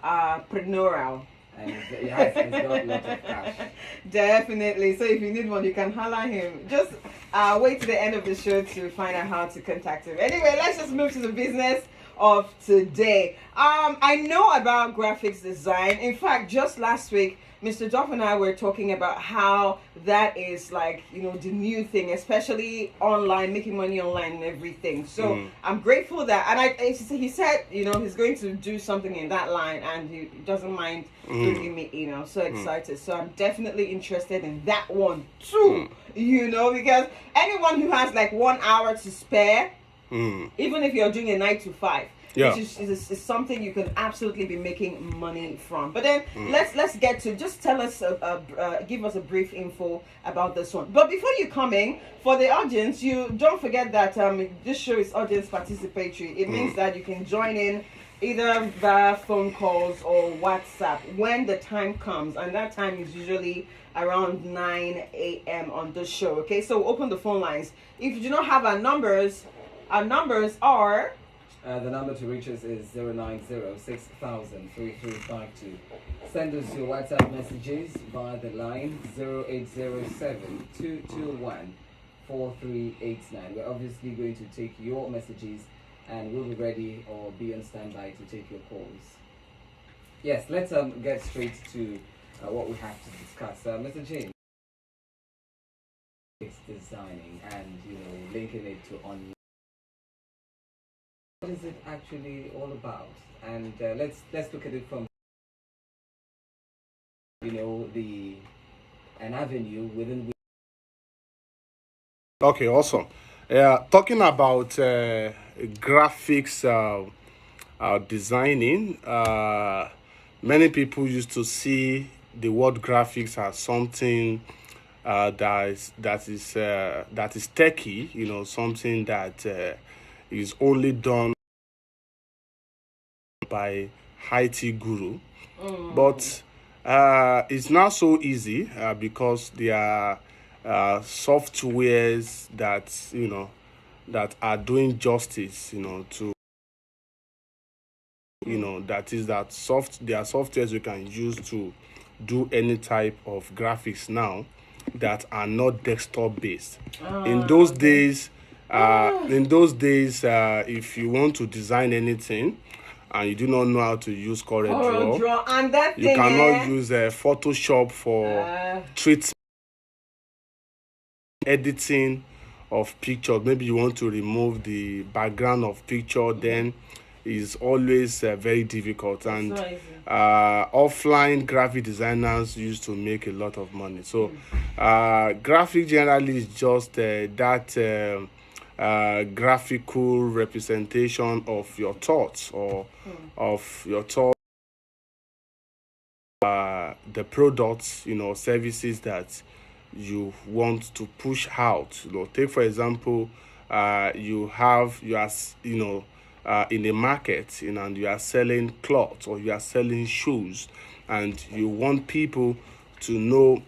preneurial. And it's got a lot of cash. Definitely. So if you need one, you can holler him. Just wait to the end of the show to find out how to contact him. Anyway, let's just move to the business of today. I know about graphics design. In fact, just last week, Mr. Duff and I were talking about how that is like, the new thing, especially online, making money online and everything. So I'm grateful that, and he said, he's going to do something in that line, and he doesn't mind giving me, so excited. So I'm definitely interested in that one too, because anyone who has like 1 hour to spare, even if you're doing a 9 to 5, which is something you can absolutely be making money from. But then let's get to, just tell us, give us a brief info about this one. But before you come in, for the audience, you don't forget that this show is audience participatory. It means that you can join in either via phone calls or WhatsApp when the time comes, and that time is usually around 9 a.m. on the show. Okay, so open the phone lines. If you do not have our numbers are... the number to reach us is 090-6000-3352. Send us your WhatsApp messages via the line 0807-221-4389. We're obviously going to take your messages, and we'll be ready or be on standby to take your calls. Yes, let's get straight to what we have to discuss. Mr. James, it's designing and linking it to online. What is it actually all about? And let's look at it from an avenue within which. Okay, awesome. Talking about graphics designing, many people used to see the word graphics as something that is techie, something that is only done by IT guru. But it's not so easy because there are softwares that are doing justice, to there are softwares you can use to do any type of graphics now that are not desktop based. In those days, if you want to design anything and you do not know how to use CorelDRAW, and that you cannot use Photoshop for treatment, editing of pictures. Maybe you want to remove the background of picture, then is always very difficult, and offline graphic designers used to make a lot of money. So graphic generally is just that graphical representation of your thoughts or of your thoughts, the products, services that you want to push out. Take for example, you are in a market, and you are selling clothes or you are selling shoes, and you want people to know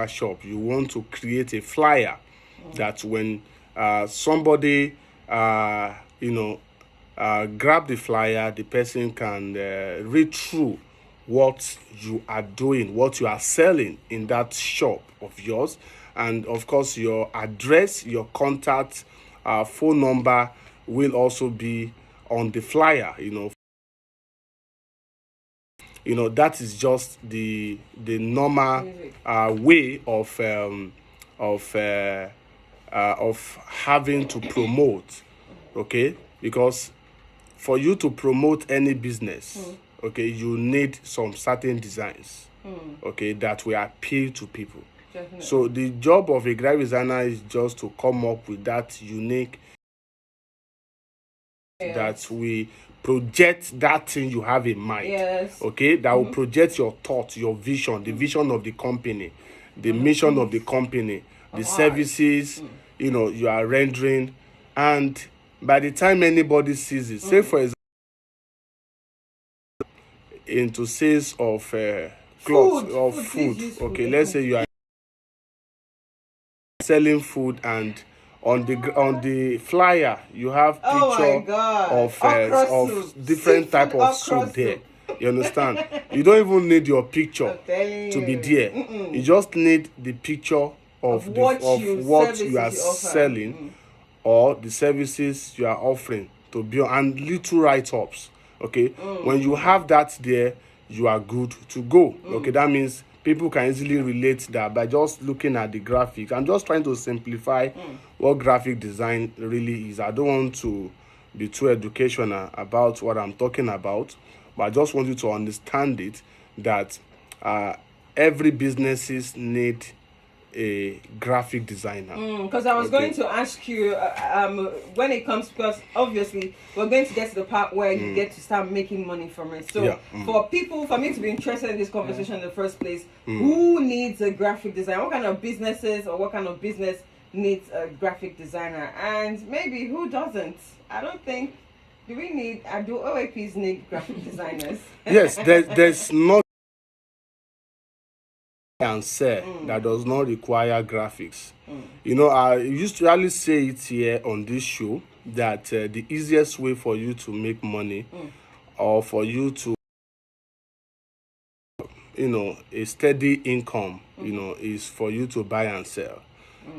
shop. You want to create a flyer that when somebody grab the flyer, the person can read through what you are doing, what you are selling in that shop of yours, and of course your address, your contact, phone number will also be on the flyer. That is just the normal way of having to promote, okay? Because for you to promote any business, okay, you need some certain designs, okay, that will appeal to people. Definitely. So the job of a graphic designer is just to come up with that unique that we project that thing you have in mind. Yes. Okay, that will project your thought, your vision, the vision of the company, the mission of the company, the services you are rendering, and by the time anybody sees it, say for example, into sales of clothes or food. Okay, let's say you are selling food, and on the flyer you have Oh my picture God. of Okra of soup. different type Seafood of okra soup there. soup. You understand? You don't even need your picture I'm telling to be you. there. You just need the picture Of the what of you what you are services you offer. selling or the services you are offering to be, and little write-ups. Okay, when you have that there, you are good to go. Okay, that means people can easily relate that by just looking at the graphics. I'm just trying to simplify what graphic design really is. I don't want to be too educational about what I'm talking about, but I just want you to understand it, that every businesses need a graphic designer. Because I was going to ask you when it comes, because obviously we're going to get to the part where you get to start making money from it. So for me to be interested in this conversation in the first place, who needs a graphic designer? What kind of businesses or what kind of business needs a graphic designer? And maybe who doesn't? I don't think. Do OAPs need graphic designers? Yes, there's not and sell that does not require graphics. You know, I usually say it here on this show that the easiest way for you to make money or for you to, a steady income, is for you to buy and sell.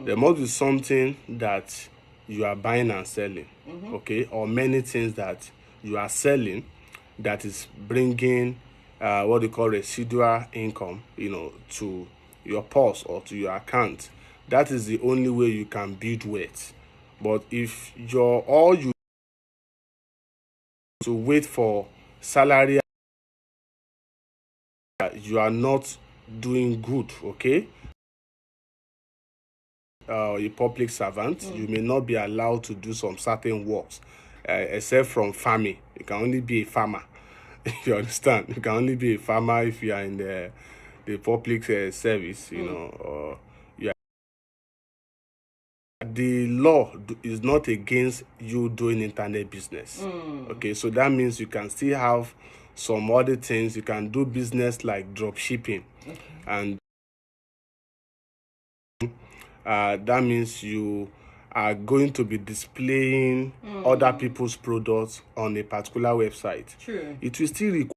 There must be something that you are buying and selling, okay, or many things that you are selling that is bringing what they call residual income, to your purse or to your account. That is the only way you can build wealth. But if you to wait for salary, you are not doing good, okay? A public servant, you may not be allowed to do some certain works, except from farming. You can only be a farmer. You understand? You can only be a farmer if you are in the public service, or you are. The law is not against you doing internet business. Okay, so that means you can still have some other things. You can do business like drop shipping, and that means you are going to be displaying other people's products on a particular website. True. It will still require.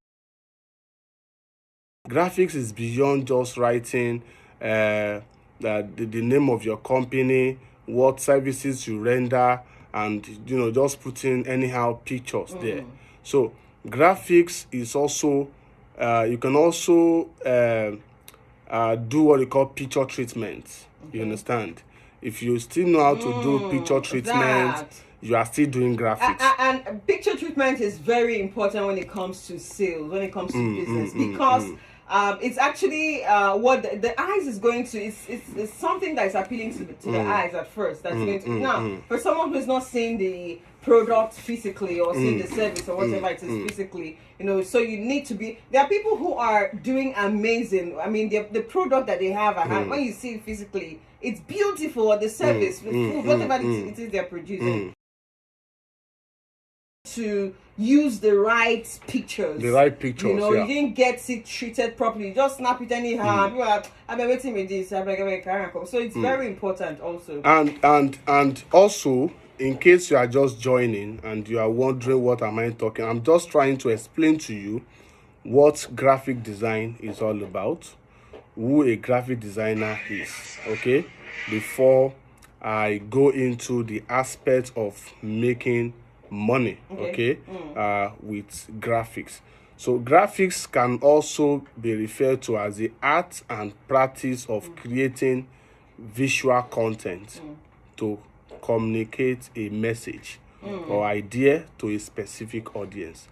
Graphics is beyond just writing the name of your company, what services you render, and just putting anyhow pictures there. So graphics is also you can also do what you call picture treatment. You understand? If you still know how to do picture treatment, you are still doing graphics. And picture treatment is very important when it comes to sales, when it comes to business, because it's actually what the eyes is going to. It's something that is appealing to the eyes at first. That's going to now for someone who's not seeing the product physically or seeing the service or whatever it is physically, so you need to be. There are people who are doing amazing. I mean, the product that they have at hand, when you see it physically, it's beautiful. The service, the food, whatever it is they're producing. To use the right pictures. The right pictures, you didn't get it treated properly. You just snap it anyhow. You are, I've been waiting with this. So it's very important also. And also, in case you are just joining and you are wondering what am I talking, I'm just trying to explain to you what graphic design is all about, who a graphic designer is, okay? Before I go into the aspect of making money, okay, with graphics. So graphics can also be referred to as the art and practice of creating visual content to communicate a message or idea to a specific audience.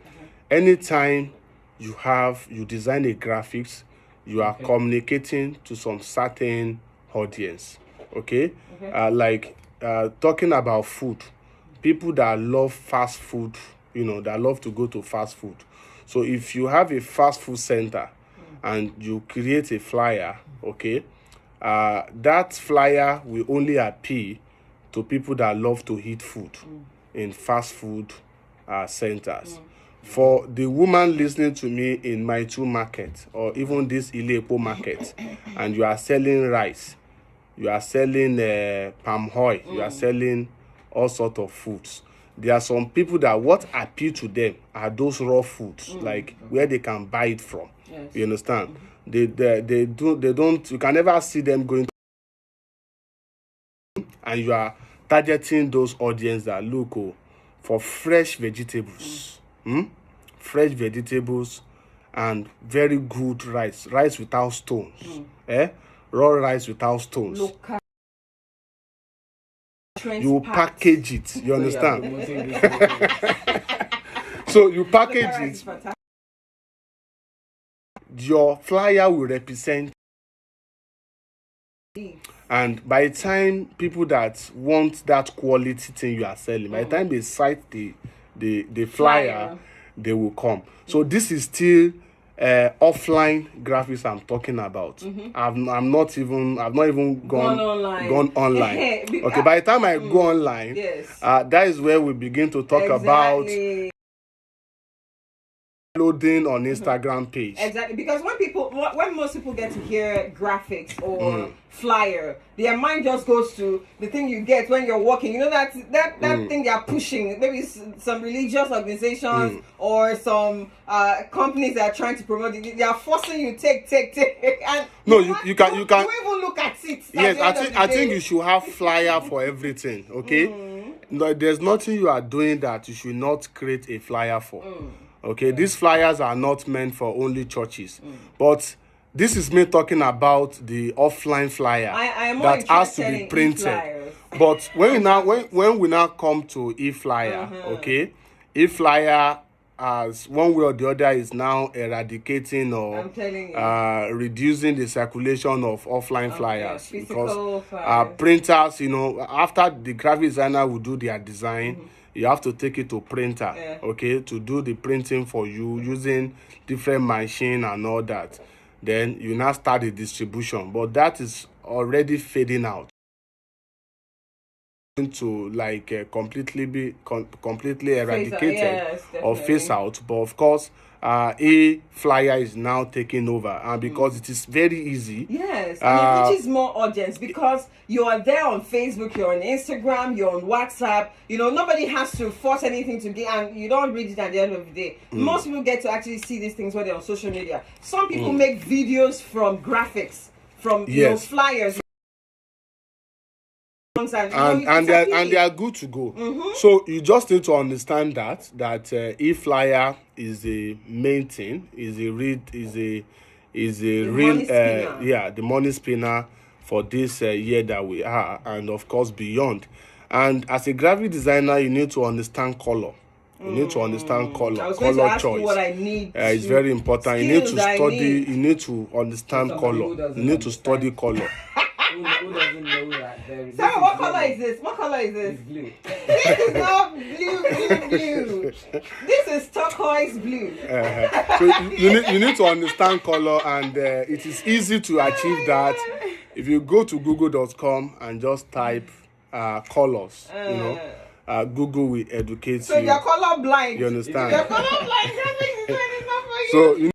Anytime you design a graphics, you are communicating to some certain audience, okay? Like talking about food, people that love fast food, that love to go to fast food. So if you have a fast food center and you create a flyer, okay, that flyer will only appeal to people that love to eat food in fast food centers. For the woman listening to me in my two market or even this Ilepo market, and you are selling rice, you are selling palm oil, you are selling all sorts of foods. There are some people that what appeal to them are those raw foods, like where they can buy it from. Yes. You understand? They don't. You can never see them going. And you are targeting those audience that look for fresh vegetables, fresh vegetables, and very good rice without stones, raw rice without stones. Local. You package it. You understand? Yeah, So you package it. Your flyer will represent. And by the time people that want that quality thing you are selling, by the time they sight the flyer, they will come. So this is still offline graphics I'm talking about. I've not even gone online. Okay, by the time I go online, yes, that is where we begin to talk about loading on Instagram page. Exactly, because when most people get to hear graphics or flyer, their mind just goes to the thing you get when you're walking. You know that thing they are pushing, maybe some religious organizations or some companies that are trying to promote it. They are forcing you take, and no, you can you even look at it. Yes, I think you should have flyer for everything. Okay, no, there's nothing you are doing that you should not create a flyer for. Okay, these flyers are not meant for only churches, but this is me talking about the offline flyer I am that has to be printed. But when we now come to e-flyer, okay, e-flyer as one way or the other is now eradicating or reducing the circulation of offline flyers, because printers, after the graphic designer will do their design, you have to take it to printer, okay, to do the printing for you using different machine and all that. Then you now start the distribution, but that is already fading out to like completely eradicated or phase out. But of course, e-flyer is now taking over, and because it is very easy. Yes, and it reaches more audience because you are there on Facebook, you're on Instagram, you're on WhatsApp. Nobody has to force anything to get, and you don't read it at the end of the day. Most people get to actually see these things when they're on social media. Some people make videos from graphics, from flyers. And they are good to go. So you just need to understand that e-flyer is the main thing, is a real the money spinner for this year that we are, and of course beyond. And as a graphic designer, you need to understand color. You need to understand color choice. What I need it's very important. You need to study. You need to understand color. You need to study color. Who doesn't know that? So what color is this? What color is this? It's blue. This is not blue. This is turquoise blue. So you need to understand color, and it is easy to achieve that if you go to google.com and just type colors. Google will educate you. So you're color blind. You understand? You're color blind. So you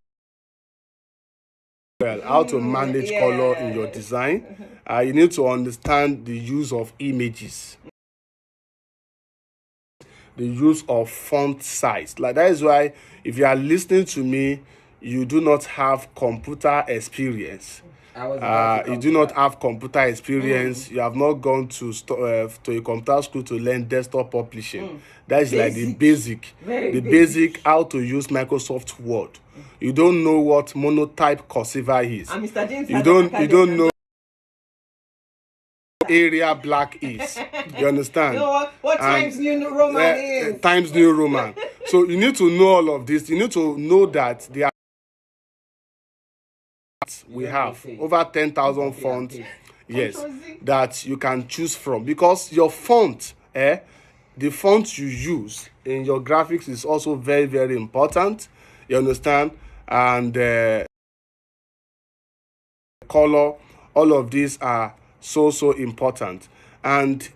how to manage color in your design. You need to understand the use of images, the use of font size. Like that is why if you are listening to me, you do not have computer experience. You do not have computer experience. You have not gone to a computer school to learn desktop publishing. That is like the basic how to use Microsoft Word. You don't know what monotype cursiva is. Mr. James, you don't know area black is. You understand? You know what Times New Roman is? Times New Roman. So you need to know all of this. You need to know that there are we have over 10,000 fonts, that you can choose from, because your font, the font you use in your graphics is also very, very important. You understand? And color, all of these are so important. And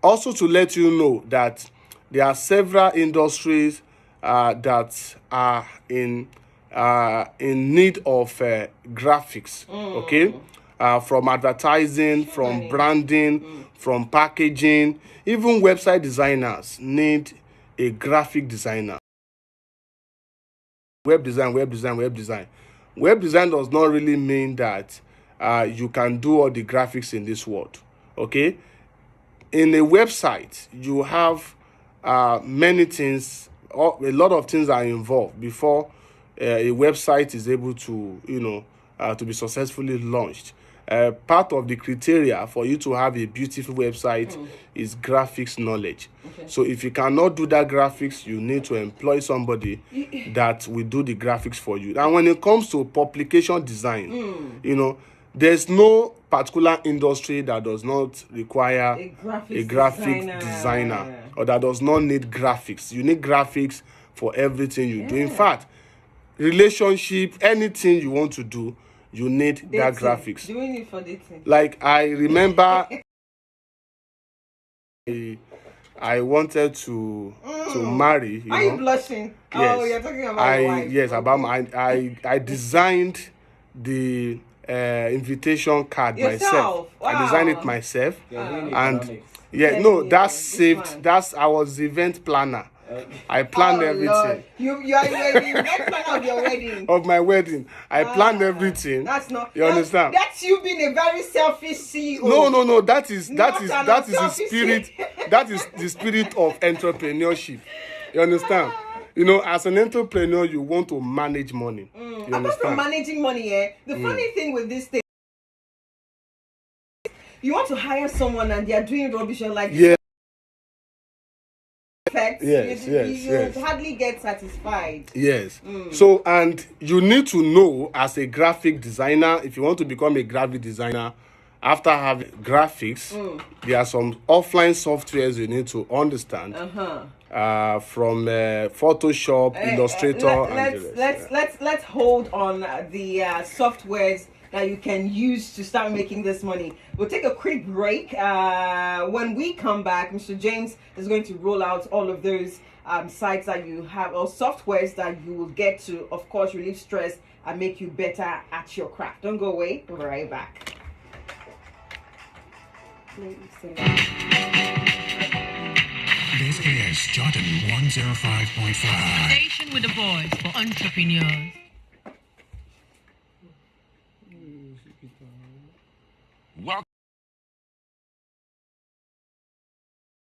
also to let you know that there are several industries that are in need of graphics. Okay, from advertising, from branding, from packaging. Even website designers need a graphic designer. Web design. Web design does not really mean that you can do all the graphics in this world. Okay? In a website, you have many things, a lot of things are involved before a website is able to, to be successfully launched. Part of the criteria for you to have a beautiful website is graphics knowledge. Okay. So if you cannot do that graphics, you need to employ somebody that will do the graphics for you. And when it comes to publication design, there's no particular industry that does not require a graphic designer or that does not need graphics. You need graphics for everything you do. In fact, relationship, anything you want to do, you need dating, that graphics. Doing it for dating. Like I remember I wanted to marry. Are you blushing? Yes. Oh, you're talking about your wife. Yes, about I designed the invitation card myself. Wow. I designed it myself. And that's saved. I was the event planner. I planned everything. Lord. You are the event planner of your wedding. Of my wedding. I planned everything. That's not. You understand? That's you being a very selfish CEO. No. That is the spirit. That is the spirit of entrepreneurship. You understand? As an entrepreneur, you want to manage money. You Apart from managing money, the funny thing with this thing, you want to hire someone and they are doing rubbish. You're like, yeah. You hardly get satisfied. Yes. So, and you need to know as a graphic designer, if you want to become a graphic designer, after having graphics, there are some offline softwares you need to understand. From Photoshop, Illustrator, let's hold on the softwares that you can use to start making this money. We'll take a quick break. When we come back, Mr. James is going to roll out all of those sites that you have, or softwares that you will get to, of course, relieve stress and make you better at your craft. Don't go away. We'll be right back. This is Jordan 105.5. Station with a voice for entrepreneurs. Welcome.